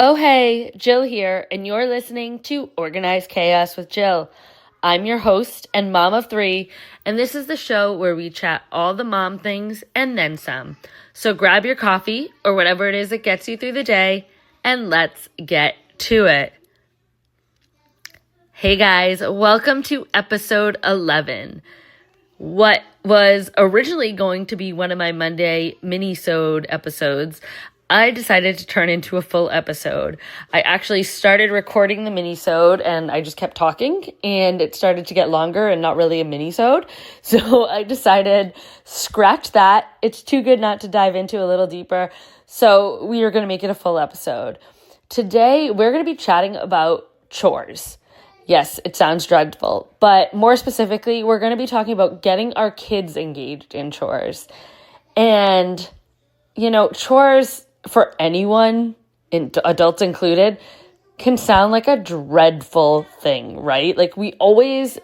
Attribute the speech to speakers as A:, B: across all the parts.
A: Oh, hey, Jill here, and you're listening to Organized Chaos with Jill. I'm your host and mom of three, and this is the show where we chat all the mom things and then some. So grab your coffee or whatever it is that gets you through the day, and let's get to it. Hey guys, welcome to episode 11. What was originally going to be one of my Monday mini-sode episodes, I decided to turn into a full episode. I actually started recording the mini-sode and I just kept talking and it started to get longer and not really a mini-sode. So I decided, scratch that. It's too good not to dive into a little deeper. So we are going to make it a full episode. Today, we're going to be chatting about chores. Yes, it sounds dreadful, but more specifically, we're going to be talking about getting our kids engaged in chores. And, chores for anyone, adults included, can sound like a dreadful thing, right? Like we always,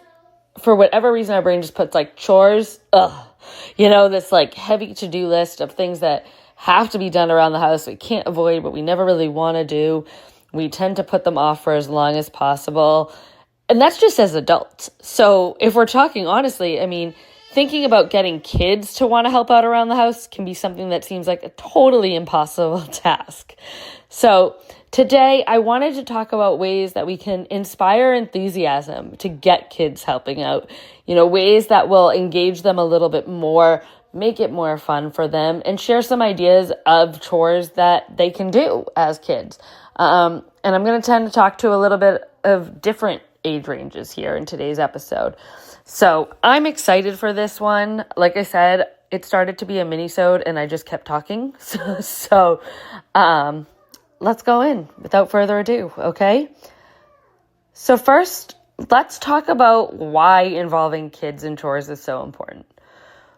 A: for whatever reason, our brain just puts like chores, this like heavy to-do list of things that have to be done around the house we can't avoid, but we never really want to do. We tend to put them off for as long as possible. And that's just as adults. So if we're talking honestly, thinking about getting kids to want to help out around the house can be something that seems like a totally impossible task. So today I wanted to talk about ways that we can inspire enthusiasm to get kids helping out, ways that will engage them a little bit more, make it more fun for them, and share some ideas of chores that they can do as kids. And I'm going to tend to talk to a little bit of different age ranges here in today's episode. So I'm excited for this one. Like I said, it started to be a mini-sode and I just kept talking. So let's go in without further ado, okay? So first, let's talk about why involving kids in chores is so important.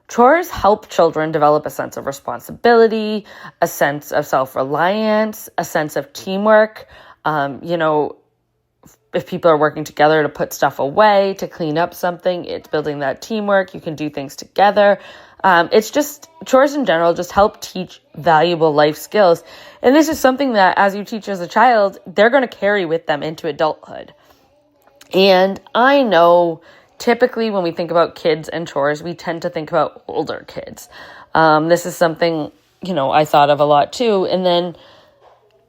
A: Chores help children develop a sense of responsibility, a sense of self-reliance, a sense of teamwork. If people are working together to put stuff away, to clean up something, it's building that teamwork. You can do things together. It's just, chores in general just help teach valuable life skills. And this is something that as you teach as a child, they're going to carry with them into adulthood. And I know typically when we think about kids and chores, we tend to think about older kids. This is something, I thought of a lot too. And then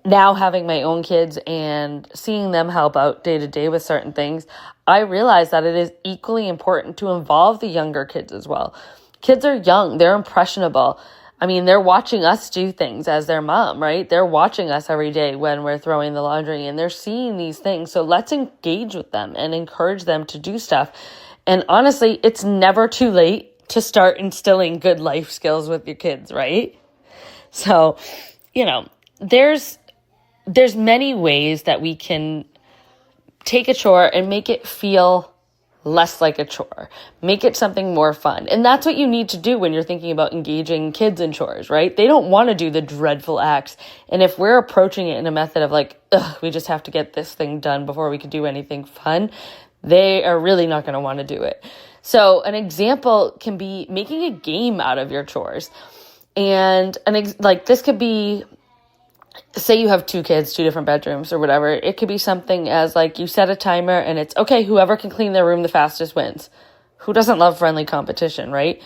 A: now having my own kids and seeing them help out day to day with certain things, I realize that it is equally important to involve the younger kids as well. Kids are young. They're impressionable. They're watching us do things as their mom, right? They're watching us every day when we're throwing the laundry and they're seeing these things. So let's engage with them and encourage them to do stuff. And honestly, it's never too late to start instilling good life skills with your kids, right? So, there's many ways that we can take a chore and make it feel less like a chore, make it something more fun. And that's what you need to do when you're thinking about engaging kids in chores, right? They don't want to do the dreadful acts. And if we're approaching it in a method of like, we just have to get this thing done before we can do anything fun, they are really not going to want to do it. So an example can be making a game out of your chores. And this could be, say you have two kids, two different bedrooms or whatever. It could be something as like you set a timer and it's, okay, whoever can clean their room the fastest wins. Who doesn't love friendly competition, right?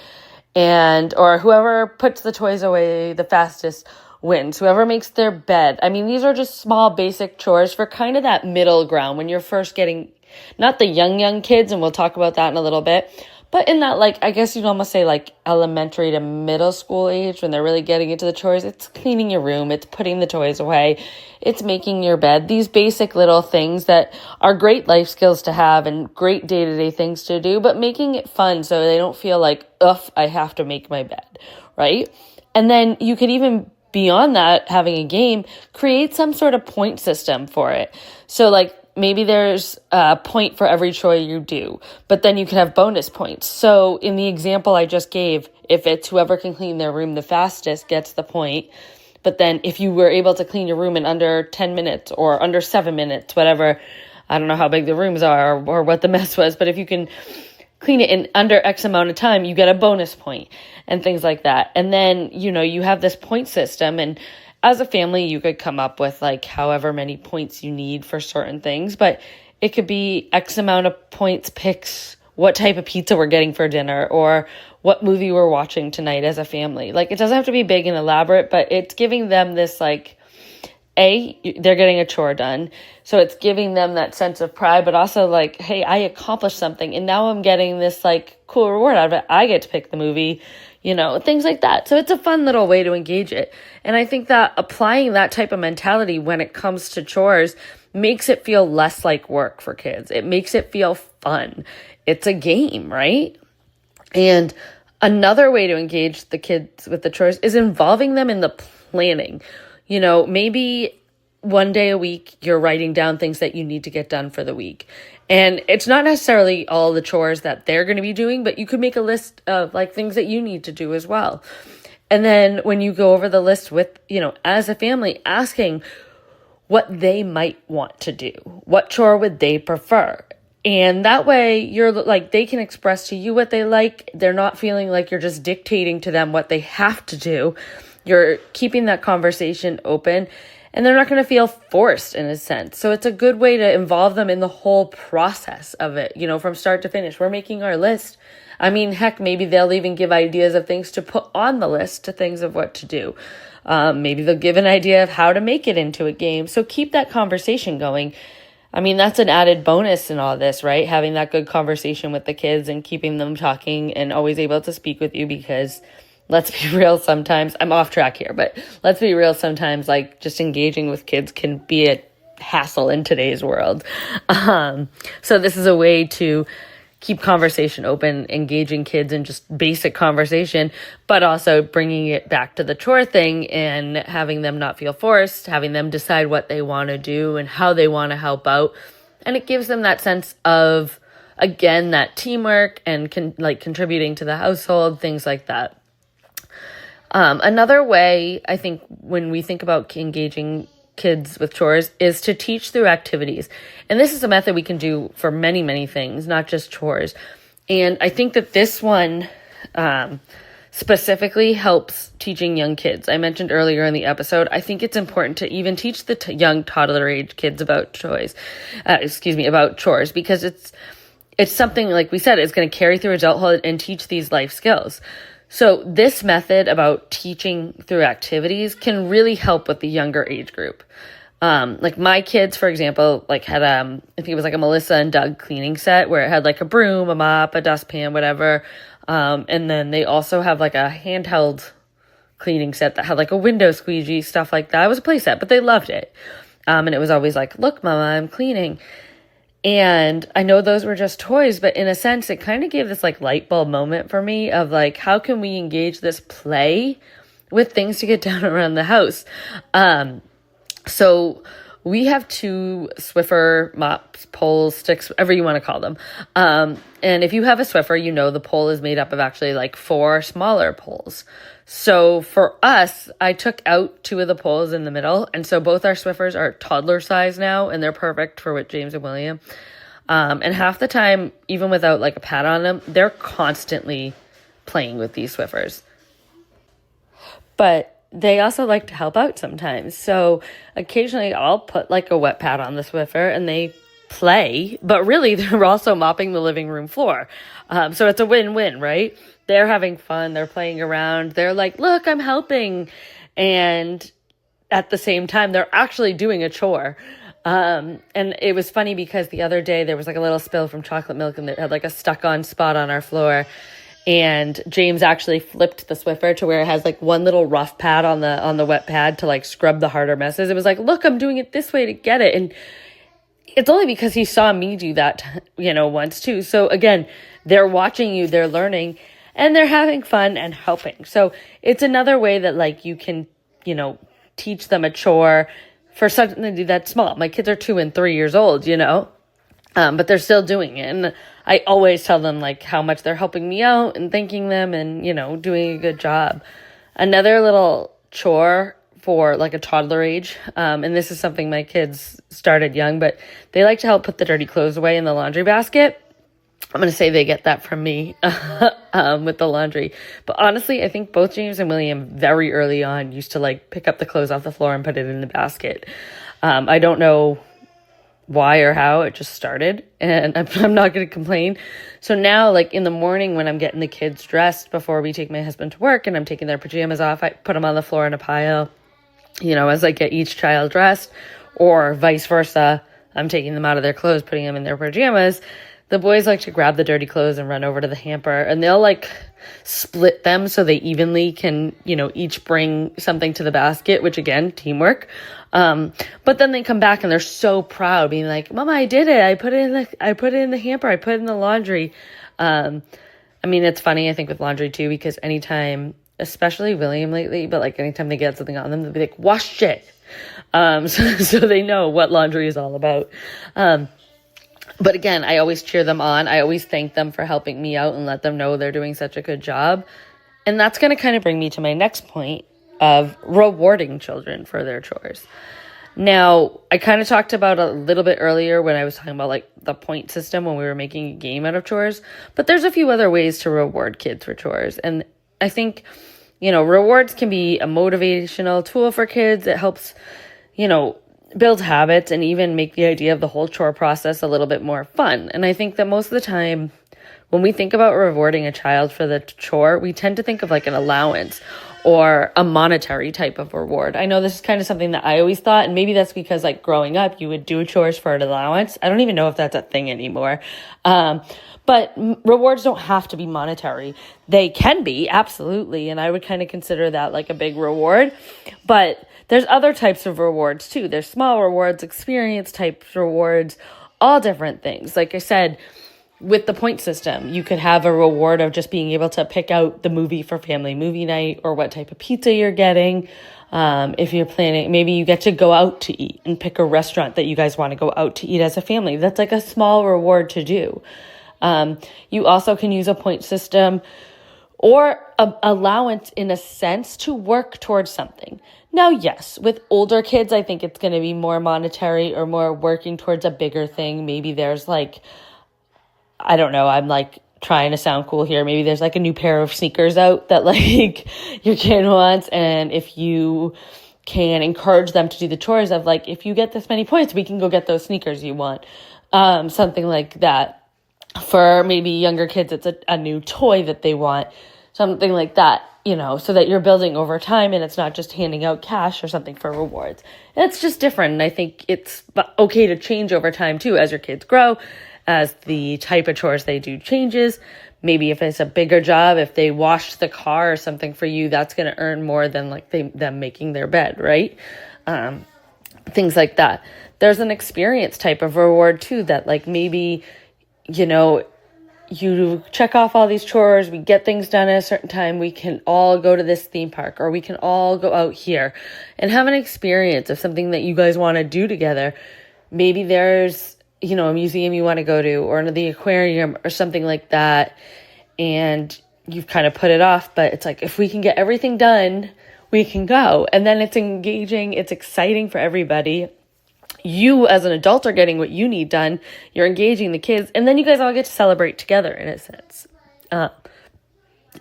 A: Or whoever puts the toys away the fastest wins. Whoever makes their bed. These are just small basic chores for kind of that middle ground when you're first getting, not the young kids, and we'll talk about that in a little bit, but in that, I guess you'd almost say elementary to middle school age when they're really getting into the chores. It's cleaning your room. It's putting the toys away. It's making your bed. These basic little things that are great life skills to have and great day-to-day things to do, but making it fun so they don't feel like, I have to make my bed, right? And then you could even, beyond that, having a game, create some sort of point system for it. So maybe there's a point for every chore you do, but then you can have bonus points. So in the example I just gave, if it's whoever can clean their room the fastest gets the point. But then if you were able to clean your room in under 10 minutes or under 7 minutes, whatever, I don't know how big the rooms are or what the mess was, but if you can clean it in under X amount of time, you get a bonus point and things like that. And then, you have this point system, and as a family, you could come up with like however many points you need for certain things, but it could be X amount of points picks what type of pizza we're getting for dinner or what movie we're watching tonight as a family. Like, it doesn't have to be big and elaborate, but it's giving them this, like, they're getting a chore done. So it's giving them that sense of pride, but also like, hey, I accomplished something and now I'm getting this like cool reward out of it. I get to pick the movie, things like that. So it's a fun little way to engage it. And I think that applying that type of mentality when it comes to chores makes it feel less like work for kids. It makes it feel fun. It's a game, right? And another way to engage the kids with the chores is involving them in the planning. Maybe one day a week you're writing down things that you need to get done for the week. And it's not necessarily all the chores that they're going to be doing, but you could make a list of like things that you need to do as well. And then when you go over the list with, as a family, asking what they might want to do, what chore would they prefer? And that way you're like, they can express to you what they like. They're not feeling like you're just dictating to them what they have to do. You're keeping that conversation open and they're not going to feel forced in a sense. So it's a good way to involve them in the whole process of it, from start to finish. We're making our list. I mean, heck, maybe they'll even give ideas of things to put on the list to things of what to do. Maybe they'll give an idea of how to make it into a game. So keep that conversation going. I mean, that's an added bonus in all this, right? Having that good conversation with the kids and keeping them talking and always able to speak with you, because let's be real, sometimes I'm off track here, but let's be real, sometimes like just engaging with kids can be a hassle in today's world. So this is a way to keep conversation open, engaging kids in just basic conversation, but also bringing it back to the chore thing and having them not feel forced, having them decide what they want to do and how they want to help out. And it gives them that sense of, again, that teamwork and contributing to the household, things like that. Another way, I think, when we think about engaging kids with chores is to teach through activities. And this is a method we can do for many, many things, not just chores. And I think that this one specifically helps teaching young kids. I mentioned earlier in the episode, I think it's important to even teach the young toddler age kids about about chores, because it's something, like we said, it's going to carry through adulthood and teach these life skills. So this method about teaching through activities can really help with the younger age group. Like my kids, for example, had I think it was like a Melissa and Doug cleaning set where it had like a broom, a mop, a dustpan, whatever. And then they also have like a handheld cleaning set that had like a window squeegee, stuff like that. It was a play set, but they loved it. And it was always like, look, Mama, I'm cleaning. And I know those were just toys, but in a sense, it kind of gave this like light bulb moment for me of like, how can we engage this play with things to get done around the house? So we have 2 Swiffer mops, poles, sticks, whatever you want to call them. And if you have a Swiffer, the pole is made up of actually like 4 smaller poles. So for us, I took out 2 of the poles in the middle. And so both our Swiffers are toddler size now, and they're perfect for what James and William. And half the time, even without like a pad on them, they're constantly playing with these Swiffers. But they also like to help out sometimes. So occasionally I'll put like a wet pad on the Swiffer and they play, but really they're also mopping the living room floor. So it's a win-win, right? They're having fun. They're playing around. They're like, look, I'm helping. And at the same time, they're actually doing a chore. And it was funny because the other day there was like a little spill from chocolate milk and it had like a stuck-on spot on our floor. And James actually flipped the Swiffer to where it has like one little rough pad on the wet pad to like scrub the harder messes. It was like, look, I'm doing it this way to get it. And it's only because he saw me do that, once too. So again, they're watching you, they're learning, and they're having fun and helping. So it's another way that like you can, teach them a chore for something that's small. My kids are 2 and 3 years old, but they're still doing it. And I always tell them like how much they're helping me out and thanking them and, doing a good job. Another little chore for like a toddler age, and this is something my kids started young, but they like to help put the dirty clothes away in the laundry basket. I'm going to say they get that from me with the laundry. But honestly, I think both James and William very early on used to like pick up the clothes off the floor and put it in the basket. I don't know why or how, it just started, and I'm not going to complain. So now, like in the morning when I'm getting the kids dressed before we take my husband to work and I'm taking their pajamas off, I put them on the floor in a pile, as I get each child dressed, or vice versa. I'm taking them out of their clothes, putting them in their pajamas. The boys like to grab the dirty clothes and run over to the hamper, and they'll like split them so they evenly can, each bring something to the basket, which again, teamwork. But then they come back and they're so proud, being like, Mama, I did it. I put it in the hamper. I put it in the laundry. It's funny, I think, with laundry too, because anytime, especially William lately, but like anytime they get something on them, they'll be like, wash it. So they know what laundry is all about. But again, I always cheer them on. I always thank them for helping me out and let them know they're doing such a good job. And that's going to kind of bring me to my next point of rewarding children for their chores. Now, I kind of talked about a little bit earlier when I was talking about like the point system when we were making a game out of chores, but there's a few other ways to reward kids for chores. And I think, rewards can be a motivational tool for kids. It helps, build habits and even make the idea of the whole chore process a little bit more fun. And I think that most of the time when we think about rewarding a child for the chore, we tend to think of like an allowance or a monetary type of reward. I know this is kind of something that I always thought, and maybe that's because like growing up, you would do chores for an allowance. I don't even know if that's a thing anymore. But rewards don't have to be monetary. They can be, absolutely. And I would kind of consider that like a big reward. But there's other types of rewards too. There's small rewards, experience type rewards, all different things. Like I said, with the point system, you could have a reward of just being able to pick out the movie for family movie night or what type of pizza you're getting. If you're planning, maybe you get to go out to eat and pick a restaurant that you guys want to go out to eat as a family. That's like a small reward to do. You also can use a point system or a allowance in a sense to work towards something. Now, yes, with older kids, I think it's going to be more monetary or more working towards a bigger thing. Maybe there's like, I don't know, I'm like trying to sound cool here. Maybe there's like a new pair of sneakers out that like your kid wants. And if you can encourage them to do the chores of like, if you get this many points, we can go get those sneakers you want. Something like that. For maybe younger kids, it's a new toy that they want, something like that, so that you're building over time and it's not just handing out cash or something for rewards. It's just different. And I think it's okay to change over time too, as your kids grow, as the type of chores they do changes. Maybe if it's a bigger job, if they wash the car or something for you, that's going to earn more than like them making their bed, right? Things like that. There's an experience type of reward too, that like maybe, you check off all these chores, we get things done at a certain time, we can all go to this theme park, or we can all go out here and have an experience of something that you guys want to do together. Maybe there's, a museum you want to go to, or the aquarium or something like that, and you've kind of put it off, but it's like, if we can get everything done, we can go. And then it's engaging, it's exciting for everybody. You as an adult are getting what you need done. You're engaging the kids, and then you guys all get to celebrate together in a sense. And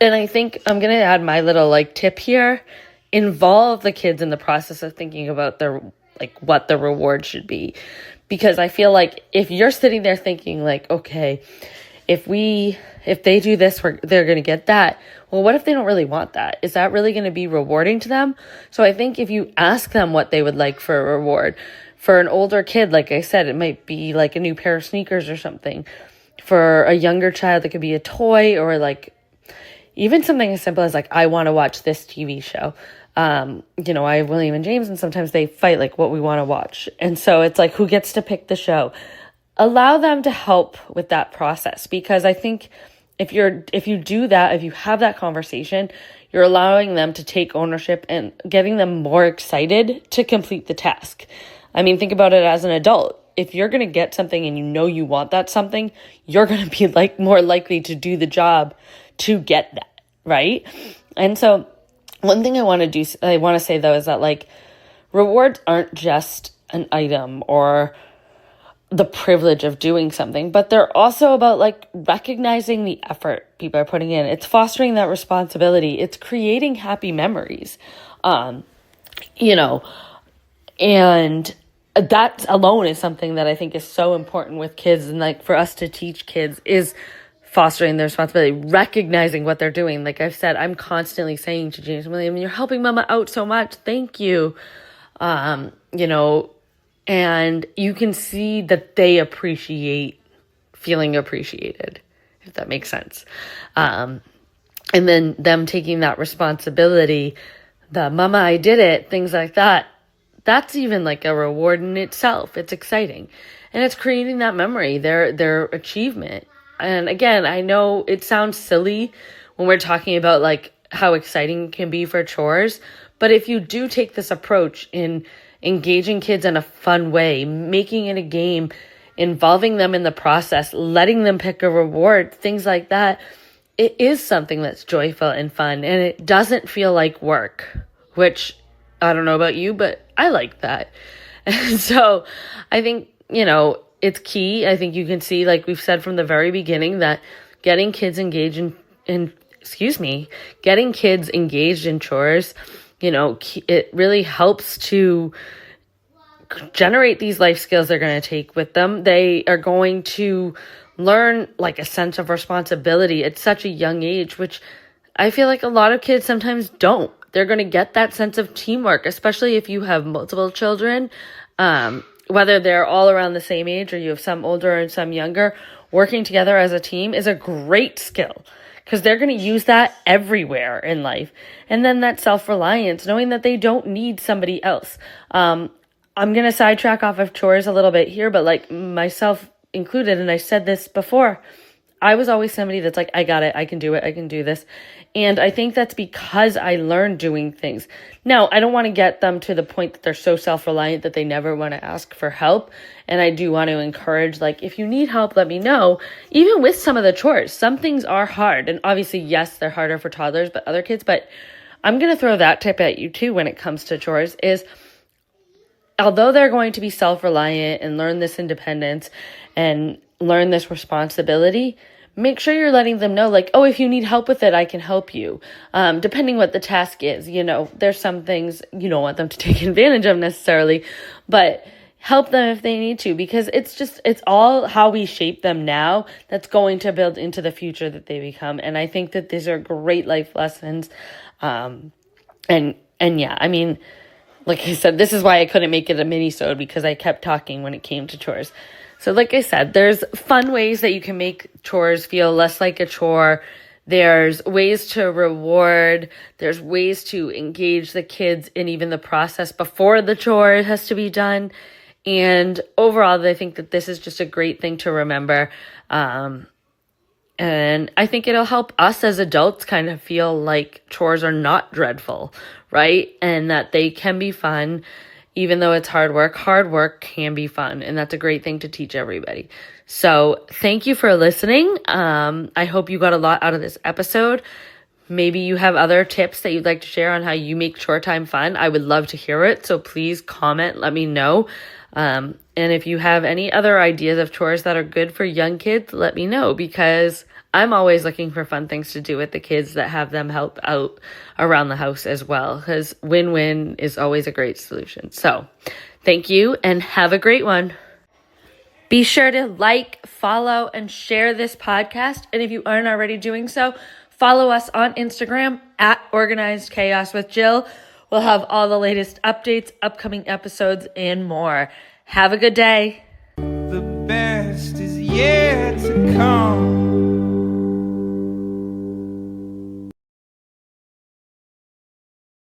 A: I think I'm going to add my little like tip here. Involve the kids in the process of thinking about what the reward should be. Because I feel like if you're sitting there thinking like, okay, if they do this, they're going to get that. Well, what if they don't really want that? Is that really going to be rewarding to them? So I think if you ask them what they would like for a reward, for an older kid, like I said, it might be like a new pair of sneakers or something. For a younger child, it could be a toy, or like even something as simple as like, I want to watch this TV show. I have William and James, and sometimes they fight like what we want to watch. And so it's like, who gets to pick the show? Allow them to help with that process, because I think if you do that, if you have that conversation, you're allowing them to take ownership and getting them more excited to complete the task. I mean, think about it as an adult. If you're going to get something and you want that something, you're going to be like more likely to do the job to get that, right? And so one thing I want to say though, is that like rewards aren't just an item or the privilege of doing something, but they're also about like recognizing the effort people are putting in. It's fostering that responsibility. It's creating happy memories, and that alone is something that I think is so important with kids, and like for us to teach kids is fostering their responsibility, recognizing what they're doing. Like I've said, I'm constantly saying to James William, you're helping mama out so much. Thank you. And you can see that they appreciate feeling appreciated, if that makes sense. And then them taking that responsibility, the mama, I did it, things like that. That's even like a reward in itself. It's exciting. And it's creating that memory, their achievement. And again, I know it sounds silly when we're talking about like how exciting it can be for chores, but if you do take this approach in engaging kids in a fun way, making it a game, involving them in the process, letting them pick a reward, things like that, it is something that's joyful and fun, and it doesn't feel like work, which I don't know about you, but I like that. And so I think, it's key. I think you can see, like we've said from the very beginning, that getting kids engaged getting kids engaged in chores, it really helps to generate these life skills they're going to take with them. They are going to learn like a sense of responsibility at such a young age, which I feel like a lot of kids sometimes don't. They're going to get that sense of teamwork, especially if you have multiple children, whether they're all around the same age or you have some older and some younger. Working together as a team is a great skill because they're going to use that everywhere in life. And then that self-reliance, knowing that they don't need somebody else. I'm going to sidetrack off of chores a little bit here, but like myself included, and I said this before, I was always somebody that's like, I got it, I can do it, I can do this. And I think that's because I learned doing things. Now, I don't want to get them to the point that they're so self-reliant that they never want to ask for help. And I do want to encourage, like, if you need help, let me know. Even with some of the chores, some things are hard. And obviously, yes, they're harder for toddlers, but other kids. But I'm going to throw that tip at you too when it comes to chores is, although they're going to be self-reliant and learn this independence and learn this responsibility, make sure you're letting them know, like, oh, if you need help with it, I can help you. Depending what the task is, there's some things you don't want them to take advantage of necessarily, but help them if they need to, because it's all how we shape them now that's going to build into the future that they become. And I think that these are great life lessons. And yeah, I mean, like I said, this is why I couldn't make it a mini-sode, because I kept talking when it came to chores. So like I said, there's fun ways that you can make chores feel less like a chore. There's ways to reward. There's ways to engage the kids in even the process before the chore has to be done. And overall, I think that this is just a great thing to remember. And I think it'll help us as adults kind of feel like chores are not dreadful, right? And that they can be fun. Even though it's hard work can be fun. And that's a great thing to teach everybody. So thank you for listening. I hope you got a lot out of this episode. Maybe you have other tips that you'd like to share on how you make chore time fun. I would love to hear it. So please comment, let me know. And if you have any other ideas of chores that are good for young kids, let me know, because I'm always looking for fun things to do with the kids that have them help out around the house as well, because win-win is always a great solution. So thank you and have a great one. Be sure to like, follow, and share this podcast. And if you aren't already doing so, follow us on Instagram at Organized Chaos with Jill. We'll have all the latest updates, upcoming episodes, and more. Have a good day. The best is yet to come.